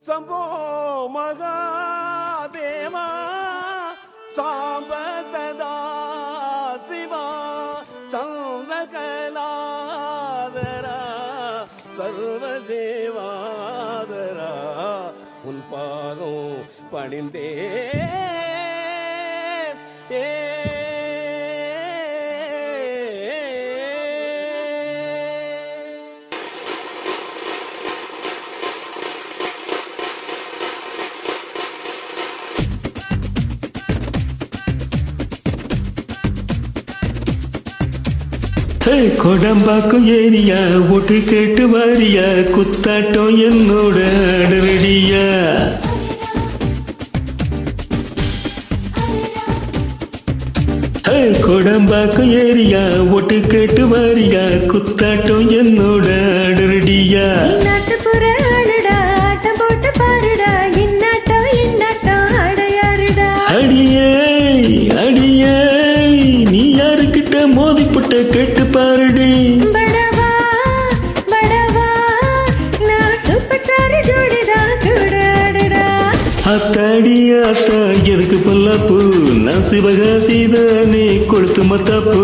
சம்போ மகாதேவா சாம்ப சதா சிவா சந்திரகலாதரா சர்வஜேவாதரா உன் பாதம் பணிந்தே கொடம்பாக்கும் ஏரியா ஒட்டு கேட்டு வாரியா குத்தாட்டம் என்னோட அடரடியா கொடம்பாக்கும் ஏரியா ஒட்டு கேட்டு வாரியா குத்தாட்டம் என்னோட அடரடியா அடியே அடியே நீ யாருக்கிட்ட மோதிப்பட்ட கேட்டு பாருடி அத்தாடி அத்தா எதுக்கு பொல்லாப்பு நான் சிவகாசி தானே கொளுத்து மத்தாப்பு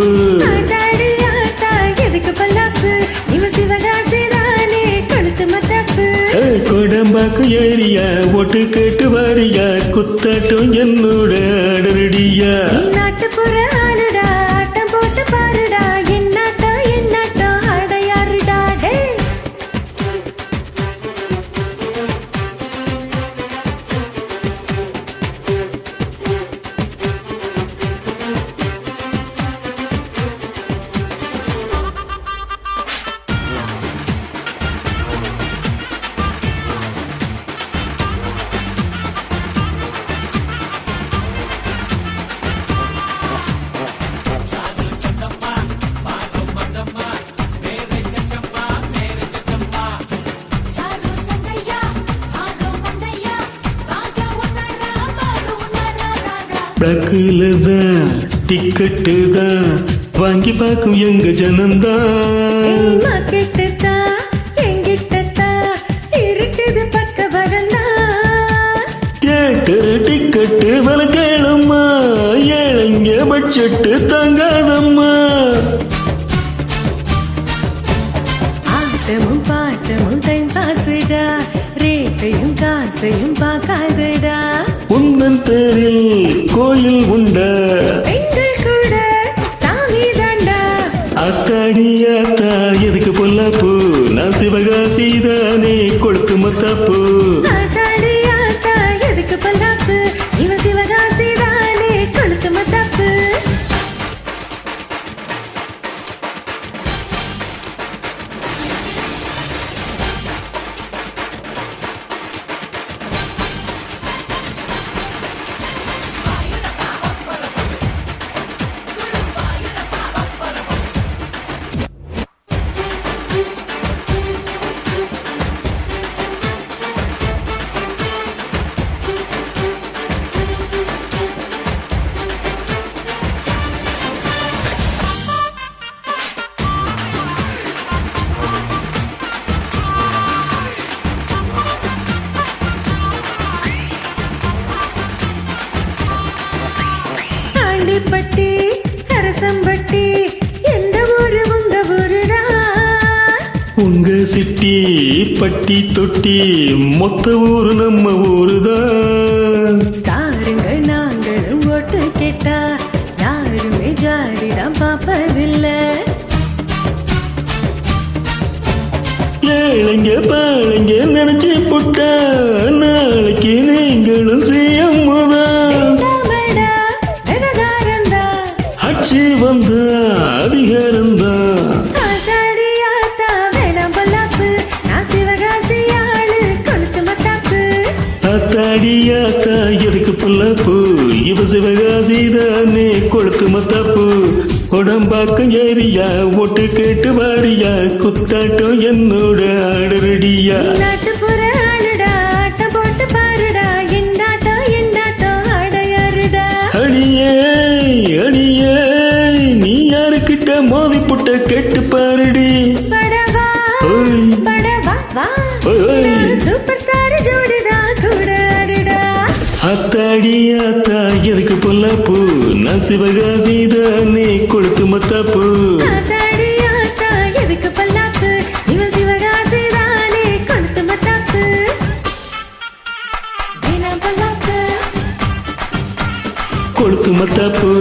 கொடம்பாக்கு ஏரியா ஒட்டு கேட்டு வாரியா குத்தாட்டம் என்னோட அடரடியா நாட்டுப்புற ஆளுடா ஆட்டம் போட்டு பாருடா என்னாட்டம் என்னாட்டம் அடையாறுடா டே பிளாக்குல தான் டிக்கெட்டு தான் வாங்கி பார்க்கும் எங்க ஜனந்தான் தியேட்டர் டிக்கெட்டு வில கேளும்மா ஏழைங்க பட்ஜெட்டு தங்காதம்மா ஆட்டமும் பாட்டமும் டைம் பாசுடா ரேட்டையும் காசையும் பார்க்காதடா உந்தன் பேரில் கோயில் உண்டா பெண்கள் கூட சாமி தாண்டா அத்தாடி அத்தா எதுக்கு பொல்லாப்பு நான் சிவகாசி தானே கொளுத்து மத்தாப்பு ஆத்தாடி ஆத்தா எதுக்கு பல்லாப்பு இவன் சிவகாசி தானே கொளுத்து மத்தாப்பு பட்டி அரசம்பட்டி எந்த ஊரு உங்க ஊருடா உங்க சிட்டி பட்டி தொட்டி மொத்த ஊரு நம்ம ஊருதான் ஸ்டாருங்கள் நாங்களும் ஓட்டு கேட்டா யாருமே ஜாதிதான் பாப்பதில்லை ஏழைங்க பாழைங்க நினைச்சு புட்டா நாளைக்கு நீங்களும் செய்யம்முதான் ஆட்சி வந்த அதிகாரம்தான் அத்தாடி ஆத்தா எதுக்கு பொல்லாப்பு இவ சிவகாசி தானே கொளுத்து மத்தாப்பு உடம்பாக்கம் ஏரியா ஒட்டு கேட்டு வாரியா குத்தாட்டம் என்னோட ஆடரடியா நாட்டுப்புற ஆளுடா ஆட்டம் போட்டு பாருடா என்னாட்டம் என்னாட்டம் அடையாறுடா அடியே அடியே நீ யாருக்கிட்ட மோதி புட்ட கேட்டு பாருடி படவா ஓய் படவா வா ஓய் சூப்பர் ஸ்டார் ஜோடிதான் ஆத்தாடியாத்தா எதுக்கு பொல்லாப்பு நான் சிவகாசிதானே கொடுத்து மத்தாப்பு ஆத்தாடி ஆத்தா எதுக்கு பல்லாப்பு இவன் சிவகாசி தானே கொடுத்து மத்தாப்பு கொடுத்து மத்தாப்பு